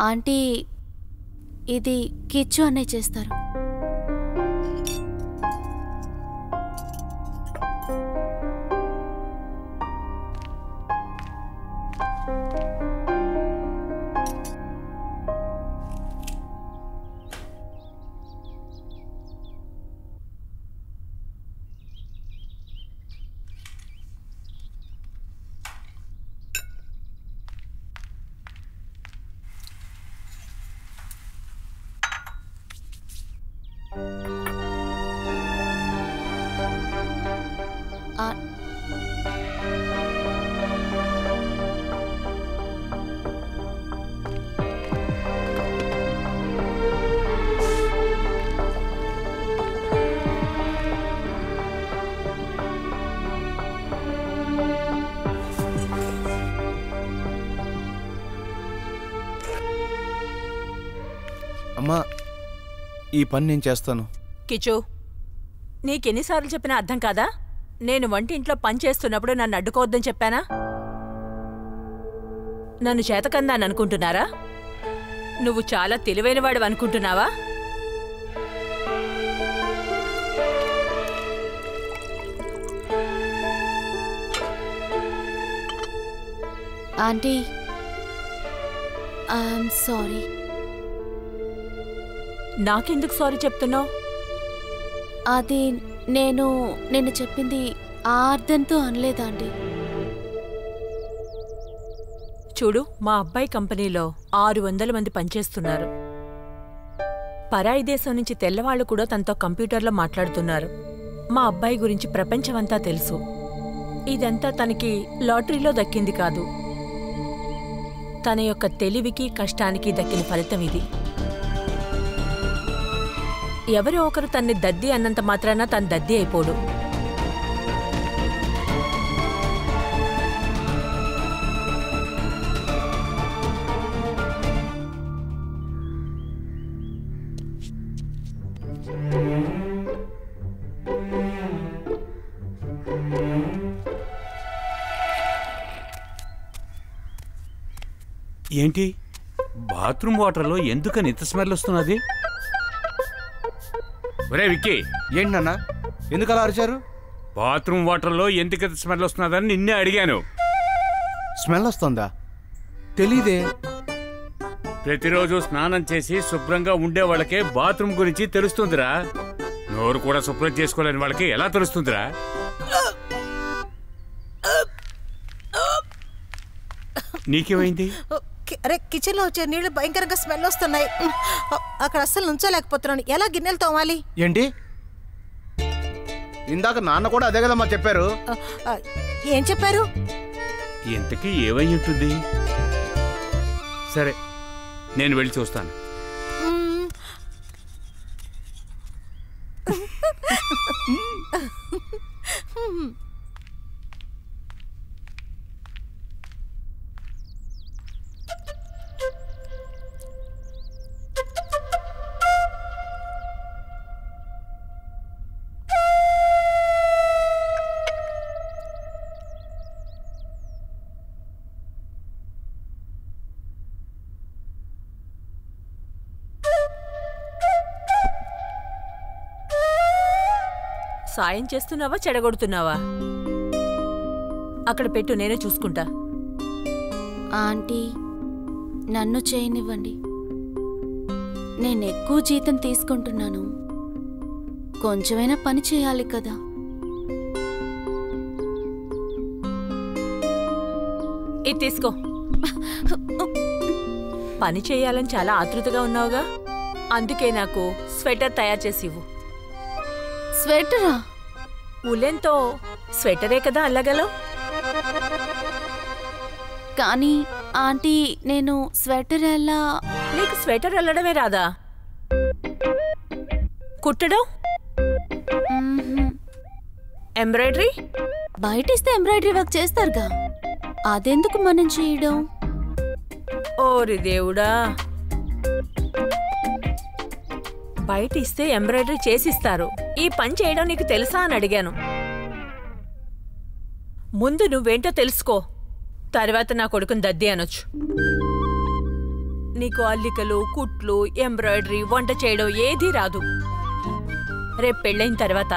Aunty ఇది కిచ్చు అనే చేస్తారు. అమ్మా, ఈ పని నేను చేస్తాను. కిచు, నీకెన్నిసార్లు చెప్పినా అర్థం కాదా? నేను వంటింట్లో పని చేస్తున్నప్పుడు నన్ను అడ్డుకోవద్దని చెప్పానా? నన్ను చేతకందాన్ని అనుకుంటున్నారా? నువ్వు చాలా తెలివైనవాడు అనుకుంటున్నావా? Aunty I'm sorry. నాకెందుకు సారీ చెప్తున్నావు? అది నేను చెప్పింది ఆ అర్థంతో అనలేదాంటీ. చూడు, మా అబ్బాయి కంపెనీలో 600 మంది పనిచేస్తున్నారు. పరాయి దేశం నుంచి తెల్లవాళ్లు కూడా తనతో కంప్యూటర్లో మాట్లాడుతున్నారు. మా అబ్బాయి గురించి ప్రపంచమంతా తెలుసు. ఇదంతా తనకి లాటరీలో దక్కింది కాదు, తన యొక్క తెలివికి కష్టానికి దక్కిన ఫలితం ఇది. ఎవరో ఒకరు తన్ని దద్ది అన్నంత మాత్రాన తను దద్ది అయిపోడు. ఏంటి బాత్రూమ్ వాటర్లో ఎందుకని ఇంత స్మెల్ వస్తున్నది? ఒరే విక్కీ, ఏంటి నాన్న, ఎందుకు అలా అరిచారు? బాత్రూమ్ వాటర్లో ఎందుకు స్మెల్ వస్తున్నదని నిన్నే అడిగాను. స్మెల్ వస్తుందా? తెలీదే. ప్రతిరోజు స్నానం చేసి శుభ్రంగా ఉండే వాళ్ళకే బాత్రూమ్ గురించి తెలుస్తుందిరా. నోరు కూడా శుభ్రం చేసుకోలేని వాళ్ళకి ఎలా తెలుస్తుందిరా? నీకేమైంది? అరే, కిచెన్ లో వచ్చే నీళ్లు భయంకరంగా స్మెల్ వస్తున్నాయి. అక్కడ అస్సలు నుంచోలేకపోతున్నాను. ఎలా గిన్నెలు తోమాలి? ఏంటి? ఇందాక నాన్న కూడా అదే కదమ్మా చెప్పారు. ఏం చెప్పారు? ఇంతకీ ఏమై ఉంటుంది? సరే, నేను వెళ్ళి చూస్తాను. సాయం చేస్తున్నావా, చెడగొడుతున్నావా? అక్కడ పెట్టు, నేనే చూసుకుంటా. ఆంటీ నన్ను చేయనివ్వండి. నేను ఎక్కువ జీతం తీసుకుంటున్నాను, కొంచెమైనా పని చేయాలి కదా. ఇది తీసుకో. పని చేయాలని చాలా ఆతృతగా ఉన్నావుగా, అందుకే నాకు స్వెటర్ తయారు చేసి ఇవ్వు. స్వెటరా? ఉలెన్తో స్వెటరే కదా అల్లగలవు. కానీ ఆంటీ నేను స్వెటర్ ఎలా? నీకు స్వెటర్ అల్లడమే రాదా? కుట్టడం, ఎంబ్రాయిడరీ? బయట ఇస్తే ఎంబ్రాయిడరీ వర్క్ చేస్తారుగా, అదెందుకు మనం చేయడం? ఓరి దేవుడా, బయట ఇస్తే ఎంబ్రాయిడరీ చేసిస్తారు, ఈ పని చేయడం నీకు తెలుసా అని అడిగాను. ముందు నువ్వేంటో తెలుసుకో, తర్వాత నా కొడుకుని దద్ది అనొచ్చు. నీకు అల్లికలు, కుట్లు, ఎంబ్రాయిడరీ, వంట చేయడం ఏదీ రాదు. రేపు పెళ్ళైన తర్వాత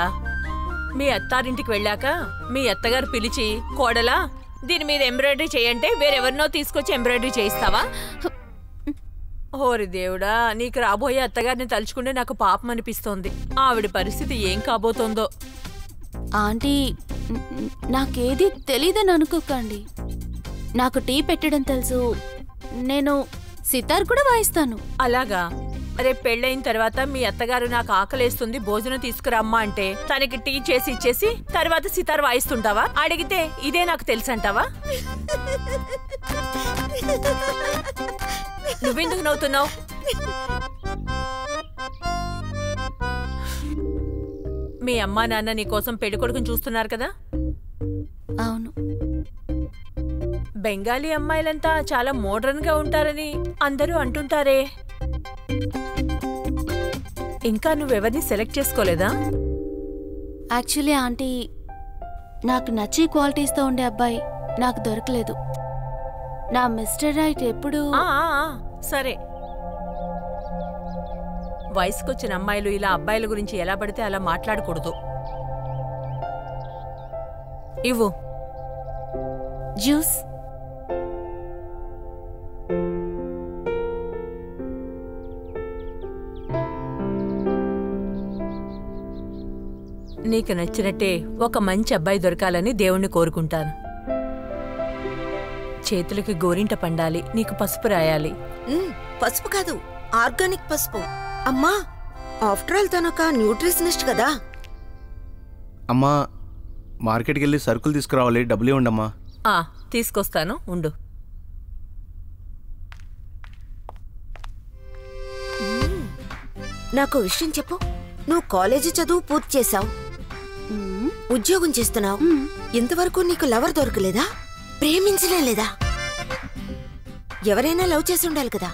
మీ అత్తారింటికి వెళ్ళాక మీ అత్తగారు పిలిచి, కోడలా దీని మీద ఎంబ్రాయిడరీ చేయంటే వేరెవరినో తీసుకొచ్చి ఎంబ్రాయిడరీ చేయిస్తావా? ఓరి దేవుడా, నీకు రాబోయే అత్తగారిని తలుచుకుంటే నాకు పాపం అనిపిస్తోంది. ఆవిడ పరిస్థితి ఏం కాబోతోందో. ఆంటీ, నాకేది తెలీదని అనుకోకండి. నాకు టీ పెట్టడం తెలుసు. నేను సితార్ కూడా వాయిస్తాను. అలాగా? రేపు పెళ్ళైన తర్వాత మీ అత్తగారు నాకు ఆకలేస్తుంది, భోజనం తీసుకురమ్మా అంటే తనకి టీ చేసి ఇచ్చేసి తర్వాత సితార్ వాయిస్తుంటావా? అడిగితే ఇదే నాకు తెలుసంటావా? నువ్వెందుకు నవ్వుతున్నావు? మీ అమ్మా నాన్న నీ కోసం పెళ్ళికొడుకుని చూస్తున్నారు కదా? అవును. బెంగాలీ అమ్మాయిలంతా చాలా మోడర్న్ గా ఉంటారని అందరూ అంటుంటారే. ఇంకా నువ్వెవరిని సెలెక్ట్ చేసుకోలేదా? యాక్చువల్లీ ఆంటీ, నాకు నచ్చే క్వాలిటీస్తో ఉండే అబ్బాయి నాకు దొరకలేదు. నా మిస్టర్ రైట్ ఎప్పుడు సరే. వయసుకొచ్చిన అమ్మాయిలు ఇలా అబ్బాయిల గురించి ఎలా పడితే అలా మాట్లాడకూడదు. ఇవ్వు జ్యూస్. నీకు నచ్చినట్టే ఒక మంచి అబ్బాయి దొరకాలని దేవుణ్ణి కోరుకుంటాను. చేతులకి గోరింట పండాలి, నీకు పసుపు రాయాలి. పసుపు కాదు, ఆర్గానిక్ పసుపు. అమ్మా, ఆఫ్టర్ ఆల్ తనొక న్యూట్రిషనిస్ట్ కదా. అమ్మా, మార్కెట్కి వెళ్ళి సరుకులు తీసుకురావాలి, డబ్బులు ఇవ్వండమ్మా. తీసుకొస్తాను, ఉండు. నాకు విషయం చెప్పు. నువ్వు కాలేజీ చదువు పూర్తి చేశావు, ఉద్యోగం చేస్తున్నావు. ఇంతవరకు నీకు లవర్ దొరకలేదా? ప్రేమించలే లేదా? ఎవరైనా లవ్ చేసి ఉండాలి కదా.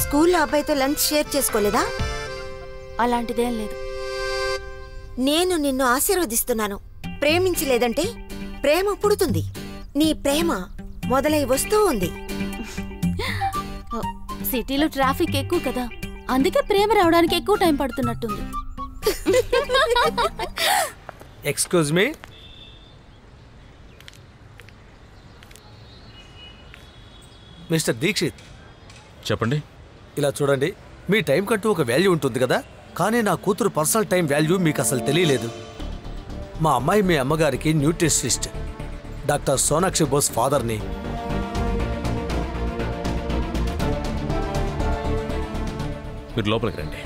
స్కూల్లో అబ్బాయితో లంచ్ షేర్ చేసుకోలేదా? అలాంటిదేం లేదు. నేను నిన్ను ఆశీర్వదిస్తున్నాను. ప్రేమించలేదంటే ప్రేమ పుడుతుంది. నీ ప్రేమ మొదలై వస్తూ ఉంది. సిటీలో ట్రాఫిక్ ఎక్కువ కదా, అందుకే ప్రేమ రావడానికి ఎక్కువ టైం పడుతున్నట్టుంది. Excuse me. మిస్టర్ దీక్షిత్, చెప్పండి. ఇలా చూడండి, మీ టైం కంటూ ఒక వాల్యూ ఉంటుంది కదా, కానీ నా కూతురు పర్సనల్ టైం వాల్యూ మీకు అసలు తెలియలేదు. మా అమ్మాయి మీ అమ్మగారికి న్యూట్రిషనిస్ట్, డాక్టర్ సోనాక్షి బోస్ ఫాదర్ని. మీరు లోపలికి రండి.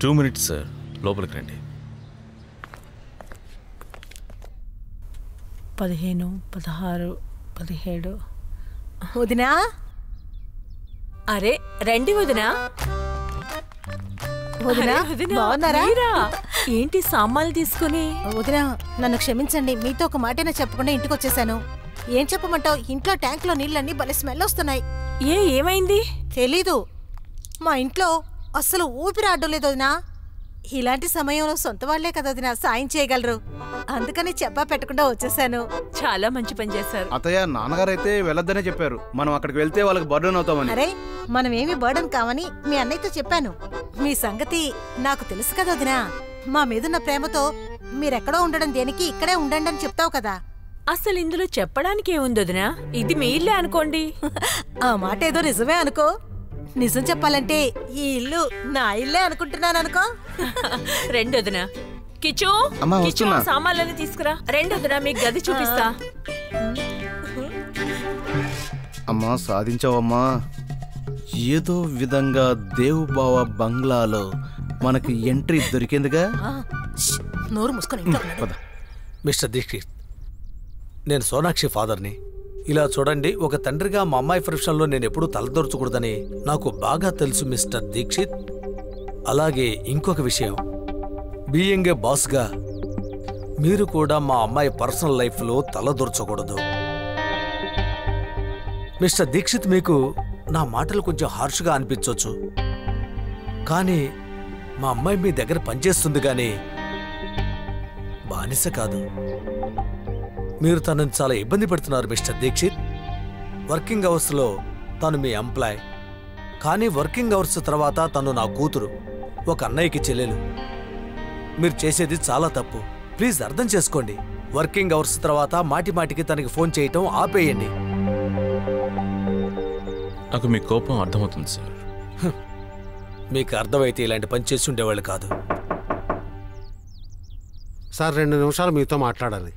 2 minutes సార్, లోపలికి రండి. 15, 16, 17. వదినా, అరే రండి వదినా. వదినా, బాగున్నారా? ఏంటి సామాన్లు తీసుకుని? వదినా, నన్ను క్షమించండి, మీతో ఒక మాటైనా చెప్పకుండా ఇంటికి వచ్చేసాను. ఏం చెప్పమంటావు, ఇంట్లో ట్యాంక్లో నీళ్ళన్నీ భలే స్మెల్ వస్తున్నాయి. ఏమైంది? తెలీదు, మా ఇంట్లో అస్సలు ఊపిరి ఆడడం లేదు వదినా. ఇలాంటి సమయంలో సొంత వాళ్లే కదా వదినా సాయం చేయగలరు, అందుకని చెప్పా పెట్టకుండా వచ్చేసాను. చాలా మంచి పని చేశారు. అత్తయ్య, నాన్నగారైతే వెళ్ళొద్దనే చెప్పారు. మనం అక్కడికి వెళ్తే వాళ్ళకి బర్డెన్ అవుతామని. అరే, మనమేమి బర్డన్ కావని మీ అన్నయ్యతో చెప్పాను. మీ సంగతి నాకు తెలుసు కదా వదినా. మా మీదున్న ప్రేమతో మీరెక్కడో ఉండడం దేనికి, ఇక్కడే ఉండండి అని చెప్తావు కదా. అసలు ఇందులో చెప్పడానికి ఏముంది వదినా, ఇది మీ ఇల్లే అనుకోండి. ఆ మాట ఏదో నిజమే అనుకో. నిజం చెప్పాలంటే ఈ ఇల్లు నా ఇల్లే అనుకుంటున్నాను అనుకో. రెండు వదినా. కిచు, కిచు, సామాన్లని తీసుకురా. రెండు వదినా, మీకు గది చూపిస్తా. అమ్మా, సాధించావమ్మా. ఏదో విధంగా దేవుబావ బంగ్లాలో మనకి ఎంట్రీ దొరికిందిగా. నోరు మూసుకొని మిస్టర్ దీక్షిత్, నేను సోనాక్షి ఫాదర్ని. ఇలా చూడండి, ఒక తండ్రిగా మా అమ్మాయి ప్రొఫెషన్లో నేను ఎప్పుడూ తలదొరచకూడదని నాకు బాగా తెలుసు మిస్టర్ దీక్షిత్. అలాగే ఇంకొక విషయం, బీయింగ్ ఏ బాస్గా మీరు కూడా మా అమ్మాయి పర్సనల్ లైఫ్లో తలదొరచకూడదు. మిస్టర్ దీక్షిత్, మీకు నా మాటలు కొంచెం హార్ష్గా అనిపించవచ్చు, కానీ మా అమ్మాయి మీ దగ్గర పనిచేస్తుంది కానీ బానిస కాదు. మీరు తనని చాలా ఇబ్బంది పెడుతున్నారు మిస్టర్ దీక్షిత్. వర్కింగ్ అవర్స్లో తను మీ ఎంప్లాయ్, కానీ వర్కింగ్ అవర్స్ తర్వాత తను నా కూతురు, ఒక అన్నయ్యకి చెల్లెలు. మీరు చేసేది చాలా తప్పు. ప్లీజ్ అర్థం చేసుకోండి. వర్కింగ్ అవర్స్ తర్వాత మాటి మాటికి తనకి ఫోన్ చేయటం ఆపేయండి. నాకు మీ కోపం అర్థమవుతుంది సార్. మీకు అర్థమైతే ఇలాంటి పని చేసి ఉండేవాళ్ళు కాదు. సార్ 2 నిమిషాలు మీతో మాట్లాడాలి.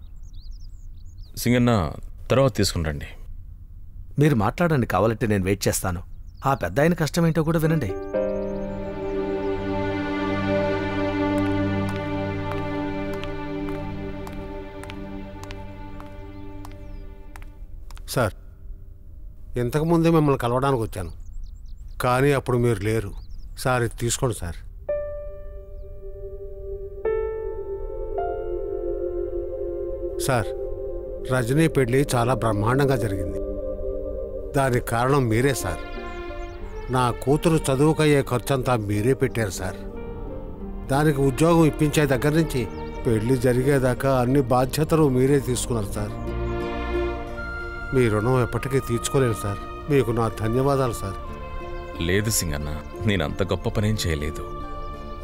సింగన్న తర్వాత తీసుకుని రండి. మీరు మాట్లాడండి, కావాలంటే నేను వెయిట్ చేస్తాను. ఆ పెద్ద ఆయన కష్టం ఏంటో కూడా వినండి. సార్, ఇంతకుముందే మిమ్మల్ని కలవడానికి వచ్చాను, కానీ అప్పుడు మీరు లేరు. సార్ ఇది తీసుకోండి సార్. సార్, రజనీ పెళ్లి చాలా బ్రహ్మాండంగా జరిగింది. దానికి కారణం మీరే సార్. నా కూతురు చదువుకయ్యే ఖర్చంతా మీరే పెట్టారు సార్. దానికి ఉద్యోగం ఇప్పించే దగ్గర నుంచి పెళ్లి జరిగేదాకా అన్ని బాధ్యతలు మీరే తీసుకున్నారు సార్. మీ రుణం ఎప్పటికీ తీర్చుకోలేను సార్. మీకు నా ధన్యవాదాలు సార్. లేదు సింగన్న, నేనంత గొప్ప పనేం చేయలేదు.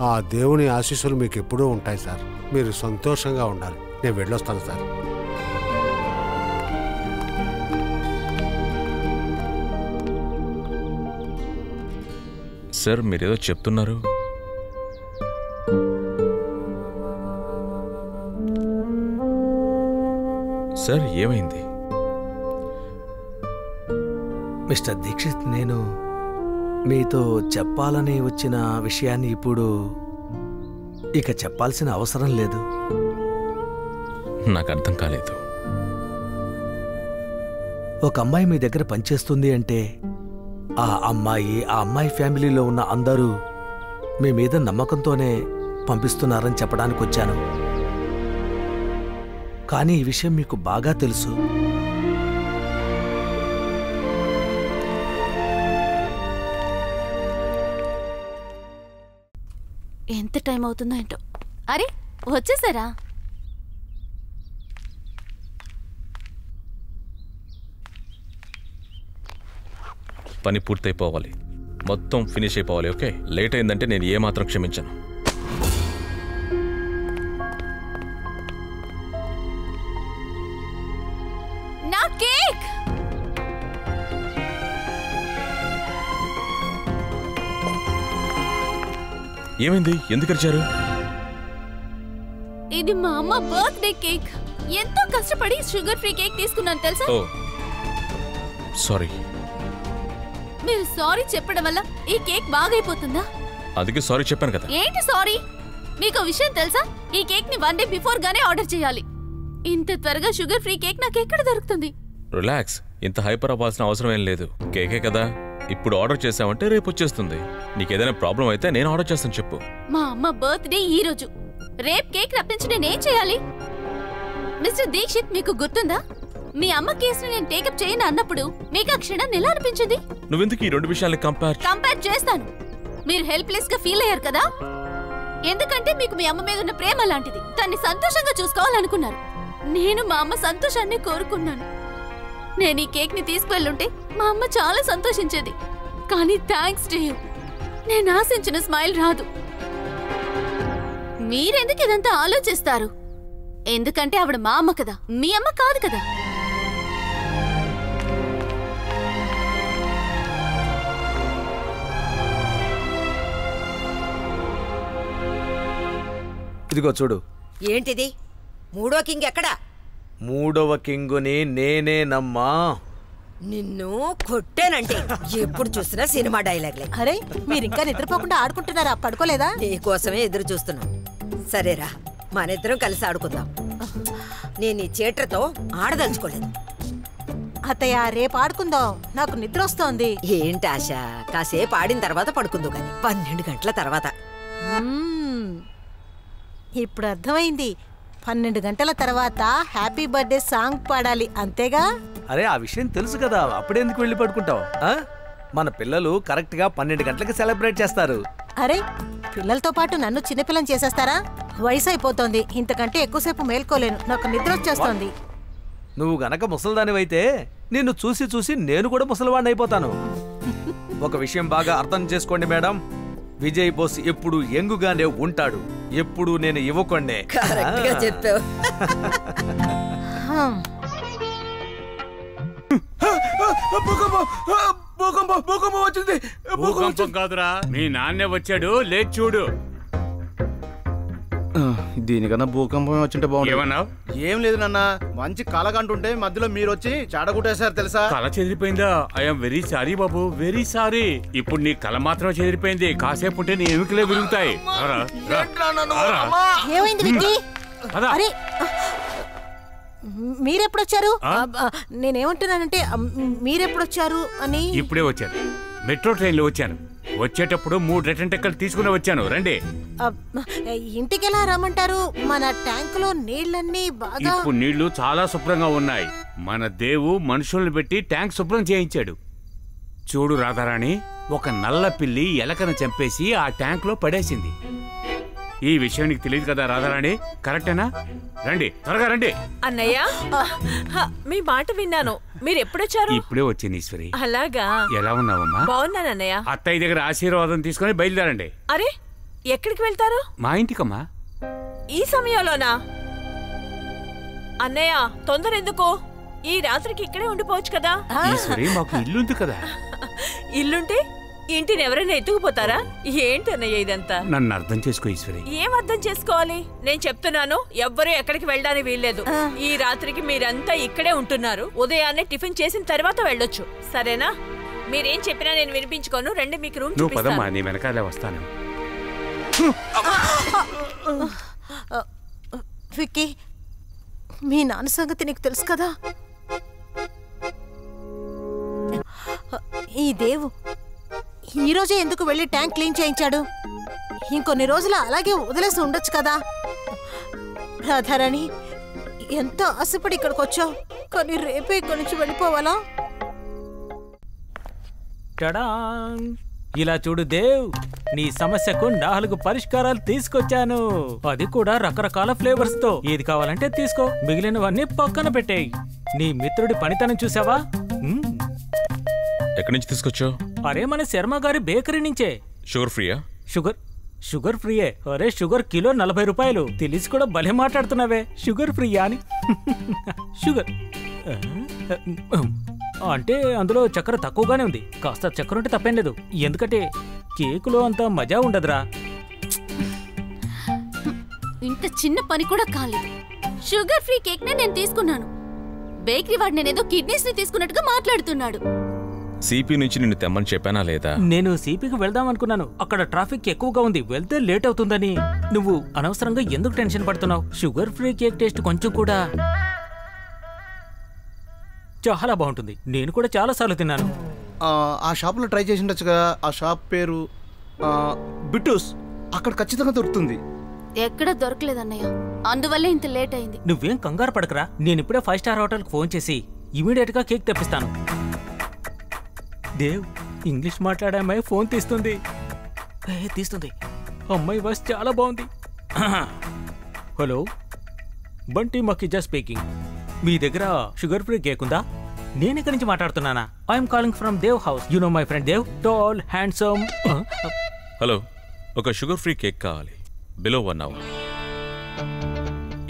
ఆ దేవుని ఆశీస్సులు మీకు ఎప్పుడూ ఉంటాయి సార్. మీరు సంతోషంగా ఉండాలి. నేను వెళ్ళొస్తాను సార్. సార్ మీరేదో చెప్తున్నారు. సార్ ఏమైంది? మిస్టర్ దీక్షిత్, నేను మీతో చెప్పాలని వచ్చిన విషయాన్ని ఇప్పుడు ఇక చెప్పాల్సిన అవసరం లేదు. నాకు అర్థం కాలేదు. ఒక అమ్మాయి మీ దగ్గర పనిచేస్తుంది అంటే ఆ అమ్మాయి ఫ్యామిలీలో ఉన్న అందరూ మీ మీద నమ్మకంతోనే పంపిస్తున్నారని చెప్పడానికి వచ్చాను. కానీ ఈ విషయం మీకు బాగా తెలుసు. ఎంత టైం అవుతుందో ఏంటో. అరే వచ్చేసారా? పని పూర్తయిపోవాలి, మొత్తం ఫినిష్ అయిపోవాలి. ఓకే, లేట్ అయిందంటే నేను ఏమాత్రం క్షమించను. నా కేక్! ఏమైంది? ఎందుకు అరిచారు? ఇది మా అమ్మ బర్త్డే కేక్. ఎంతో కష్టపడి షుగర్ ఫ్రీ కేక్ తీసుకున్నాను తెలుసా? ఓ సారీ. మీరు సారీ చెప్పడం వల్ల ఈ కేక్ బాగైపోతుందా? అందుకే సారీ చెప్పాను కదా. ఏంటి సారీ? మీకు విషయం తెలుసా? ఈ కేక్ ని 1 డే బిఫోర్ గానే ఆర్డర్ చేయాలి. ఇంత త్వరగా షుగర్ ఫ్రీ కేక్ నాకు ఎక్కడ దొరుకుతుంది? రిలాక్స్, ఇంత హైపర్ అవ్వాల్సిన అవసరం ఏం లేదు. కేకే కదా, ఇప్పుడు ఆర్డర్ చేసామంటే రేపు వచ్చేస్తుంది. నీకేదైనా ప్రాబ్లం అయితే నేను ఆర్డర్ చేస్తాను చెప్పు. మా అమ్మ బర్త్డే ఈ రోజు. రేపు కేక్ రప్పించి నేనేం చేయాలి? మిస్టర్ దీక్షిత్, మీకు గుర్తుందా? మీ అమ్మ కేసుని నేను టేకప్ చేయను అన్నప్పుడు మీకు ఆ క్షణం ఎలా అనిపించింది? నువ్వెందుకు ఈ 2 విషయాల్ని కంపేర్ చేస్తాను. మీరు హెల్ప్లెస్ గా ఫీల్ అయ్యారు కదా, ఎందుకంటే మీకు మీ అమ్మ మీద ఉన్న ప్రేమ లాంటిది. తన్ని సంతోషంగా చూసుకోవాలనుకున్నారు. నేను మా అమ్మ సంతోషాన్ని కోరుకున్నాను. నేను ఈ కేక్ ని తీసుకువెళ్ళుంటే మా అమ్మ చాలా సంతోషించేది. కానీ థ్యాంక్స్ టు యూ నేను ఆశించిన స్మైల్ రాదు. మీరెందుకు ఇదంతా ఆలోచిస్తారు? ఎందుకంటే ఆవిడ మా అమ్మ కదా, మీ అమ్మ కాదు కదా. ఇదిగో చూడు. ఏంటిది? 3వ కింగ్ ఎక్కడా? 3వ కింగుని నేనేనమ్మా. నిన్ను కొట్టేనంటే ఎప్పుడు చూసినా సినిమా డైలాగ్లే. అరే మీరింకా నిద్రపోకుండా ఆడుకుంటున్నారా? పడుకోలేదా? నీకోసమే ఎదురు చూస్తున్నా. సరేరా, మనిద్దరం కలిసి ఆడుకుందాం. నేను ఈ చీట్రతో ఆడదలుచుకోలేదు. అత్తయ్య రేపు ఆడుకుందాం, నాకు నిద్ర వస్తోంది. ఏంటి ఆశ, కాసేపు ఆడిన తర్వాత పడుకుందు గాని 12 గంటల తర్వాత. ఇప్పుడు అర్థమైంది. 12 గంటల తర్వాత హ్యాపీ బర్త్డే సాంగ్ పాడాలి, అంతేగా? అరే ఆ విషయం తెలుసు కదా, అప్పుడెందుకు వెళ్ళి పడుకుంటావు? మన పిల్లలు కరెక్ట్ గా 12 గంటలకి సెలబ్రేట్ చేస్తారు. అరే పిల్లలతో పాటు నన్ను చిన్నపిల్లని చేసేస్తారా? వయసు అయిపోతోంది, ఇంతకంటే ఎక్కువసేపు మేల్కోలేను, నాకు నిద్ర వచ్చేస్తోంది. నువ్వు గనక ముసలిదానివైతే నిన్ను చూసి చూసి నేను కూడా ముసలివాడిని అయిపోతాను. ఒక విషయం బాగా అర్థం చేసుకోండి మేడం, విజయ్ బోస్ ఎప్పుడు యంగుగానే ఉంటాడు, ఎప్పుడు నేను ఇవ్వకొండే. కరెక్ట్గా చెప్పావు. వచ్చింది. భూకంపం కాదురా, మీ నాన్నే వచ్చాడు, లేచి చూడు. దీనికన్నా భూకంపం వచ్చింటే బాగుంది. ఏమన్నావు? ఏం లేదు నాన్న, మంచి కలగంటుంటే మధ్యలో మీరు వచ్చి చాడగుట్టేశారు తెలుసా. కళ చెదిరిపోయిందా? ఐఎమ్ వెరీ సారీ బాబు, వెరీ సారీ. ఇప్పుడు నీ కళ మాత్రం చెదిరిపోయింది, కాసేపు ఉంటే నీ ఎముకలే విరుగుతాయి. ఏమైంది విక్కీ? అరే మీరెప్పుడొచ్చారు? నేనేమంటున్నానంటే మీరెప్పుడొచ్చారు అని. ఇప్పుడే వచ్చాను, మెట్రో ట్రైన్ లో వచ్చాను. వచ్చేటప్పుడు 3 రిటర్న్ టికెట్లు తీసుకుని వచ్చాను. రండి. ఇంటికెలా రమ్మంటారు? మన ట్యాంకులో నీళ్ళన్నీ బాగా. ఇప్పుడు నీళ్లు చాలా శుభ్రంగా ఉన్నాయి. మన దేవు మనుషుల్ని పెట్టి ట్యాంక్ శుభ్రం చేయించాడు. చూడు రాధారాణి, ఒక నల్ల పిల్లి ఎలకను చంపేసి ఆ ట్యాంక్ లో పడేసింది. ఈ విషయం నీకు తెలియదు కదా రాధారాణి, కరెక్టేనా? రండి, త్వరగా రండి. అన్నయ్య, మీ మాట విన్నాను. మీరు ఎప్పుడొచ్చారు? ఇప్పుడే వచ్చింది ఈశ్వరి. అలాగా? ఎలా ఉన్నావమ్మా? బాగున్నాను అన్నయ్య. అత్తయ్య దగ్గర ఆశీర్వాదం తీసుకుని బయలుదేరండి. అరే, ఎక్కడికి వెళ్తారు? మా ఇంటికమ్మా. ఈ సమయంలోనా? అన్నయ్య, తొందర ఎందుకు? ఈ రాత్రికి ఇక్కడే ఉండిపోవచ్చు కదా. ఈశ్వరి, మాకు ఇల్లుంది కదా. ఇల్లుంటే ఇంటిని ఎవరైనా ఎత్తుకుపోతారా? ఏంటి అన్నయ్య ఇదంతా? నన్ను అర్థం చేసుకో ఈశ్వరి. ఏం అర్థం చేసుకోవాలి? నేను చెప్తున్నాను, ఎవ్వరూ ఎక్కడికి వెళ్ళడానికి వీల్లేదు. ఈ రాత్రికి మీరంతా ఇక్కడే ఉంటున్నారు. ఉదయాన్నే టిఫిన్ చేసిన తర్వాత వెళ్ళొచ్చు, సరేనా? మీరేం చెప్పినా నేను వినిపించుకోను. రండి, మీకు రూమ్ నువ్వు పదమ్మా, నీ వెనకాలే వస్తాను. విక్కీ, మీ నాన్న సంగతి నీకు తెలుసు కదా. ఈ దేవు ఈ రోజే ఎందుకు వెళ్ళి ట్యాంక్ క్లీన్ చేయించాడు? ఇంకొన్ని రోజులు అలాగే వదిలేసి ఉండొచ్చు కదా. రాధారాణి, ఎంతో ఆశపడి ఇక్కడికి వచ్చావు, కానీ రేపే ఇక్కడి నుంచి వెళ్ళిపోవాలా? ఇలా చూడు దేవ్, నీ సమస్యకు 4 పరిష్కారాలు తీసుకొచ్చాను. అది కూడా రకరకాల ఫ్లేవర్స్ తో. ఏది కావాలంటే తీసుకో, మిగిలినవన్నీ పక్కన పెట్టేయి. నీ మిత్రుడి పనితనం చూసావా? ఎక్కడి నుంచి తీసుకొచ్చావు? అరే, మన శర్మ గారి బేకరీ నుంచే. షుగర్ ఫ్రీయా? షుగర్ ఫ్రీయే. అరే, షుగర్ కిలో 40 రూపాయలు. తెలిసి కూడా భలే మాట్లాడుతున్నావే, షుగర్ ఫ్రీయా అని. షుగర్ అంటే అందులో చక్కెర తక్కువగానే ఉంది. కాస్త చక్కెర ఉంటే తప్పేం లేదు, ఎందుకంటే కేకులో అంత మజా ఉండదురా. ఇంత చిన్న పని కూడా కాలేదు. షుగర్ ఫ్రీ కేక్ నే నేను తీసుకున్నాను. బేకరీ వాడు నేనేదో కిడ్నీస్ ని తీసుకున్నట్టుగా మాట్లాడుతున్నాడు. సిపి నుంచి నిన్ను తెమ్మని చెప్పానా లేదా? నేను సిపికి వెళ్దాం అనుకున్నాను. అక్కడ ట్రాఫిక్ ఎక్కువగా ఉంది, వెళ్తే లేట్ అవుతుందని. నువ్వు అనవసరంగా ఎందుకు టెన్షన్ పడుతున్నావు? షుగర్ ఫ్రీ కేక్ టేస్ట్ కొంచెం కూడా చాలా బాగుంటుంది. నేను కూడా చాలా సార్లు తిన్నాను. ఆ షాప్లో ట్రై చేసి ఉండొచ్చు కదా. ఆ షాప్ పేరు బిట్టూస్. అక్కడ ఖచ్చితంగా దొరుకుతుంది. ఎక్కడ దొరకలేదన్నయ్య, అందువల్లే ఇంత లేట్ అయింది. నువ్వేం కంగారు పడకరా, నేను ఇప్పుడే 5 స్టార్ హోటల్కి ఫోన్ చేసి ఇమీడియట్ గా కేక్ తెప్పిస్తాను. దేవ్, ఇంగ్లీష్ మాట్లాడే అమ్మాయి ఫోన్ తీస్తుంది. అమ్మాయి వాయిస్ చాలా బాగుంది. Hello, Bunty Makhija speaking. మీ దగ్గర షుగర్ ఫ్రీ కేక్ ఉందా? నేను ఇక్కడి నుంచి మాట్లాడుతున్నానా? I'm calling from Dev house. You know my friend Dev, tall handsome. Hello, ఒక షుగర్ ఫ్రీ కేక్ కావాలి, బిలో 1 అవర్.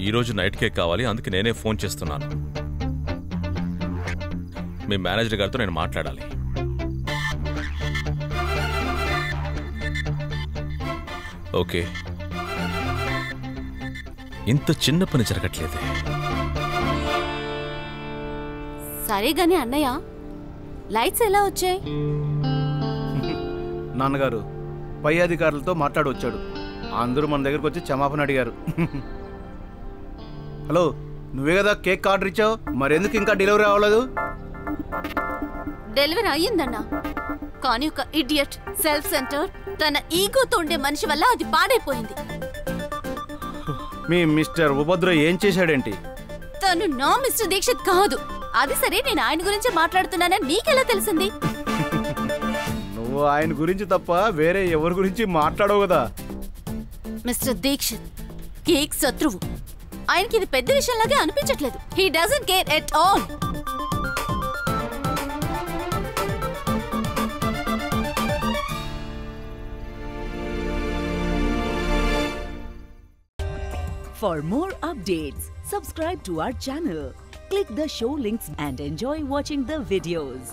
ఈరోజు నైట్ కేక్ కావాలి, అందుకే నేనే ఫోన్ చేస్తున్నాను. మీ మేనేజర్ గారితో నేను మాట్లాడాలి. ఓకే, ఇంత చిన్న పని జరగట్లేదు. సరే గాని అన్నయ్య, లైట్స్ ఎలా వచ్చాయి? నాన్నగారు పై అధికారులతో మాట్లాడొచ్చాడు. అందరూ మన దగ్గరకు వచ్చి క్షమాపణ అడిగారు. హలో, నువ్వే కదా కేక్ ఆర్డర్ ఇచ్చావు, మరెందుకు ఇంకా డెలివరీ అవ్వలేదు? డెలివరీ అయ్యిందన్నా, కానీ ఒక ఇడియట్, సెల్ఫ్ సెంటర్, తన ఈగోతో ఉండే మనిషి వల్ల అది పాడైపోయింది. మీ మిస్టర్ ఉపద్రవ్ ఏం చేశాడేంటి? తను నా మిస్టర్ దీక్షిత్ కాదు. అది సరే, నేను ఆయన గురించి మాట్లాడుతున్నానని నీకెలా తెలిసింది? నువ్వు ఆయన గురించి తప్ప వేరే ఎవరి గురించి మాట్లాడవు కదా. మిస్టర్ దీక్షిత్ కేక్ శత్రువు. ఆయనకి ఇది పెద్ద విషయంలాగే అనిపించట్లేదు. He doesn't care at all. For more updates, subscribe to our channel, click the show links and enjoy watching the videos.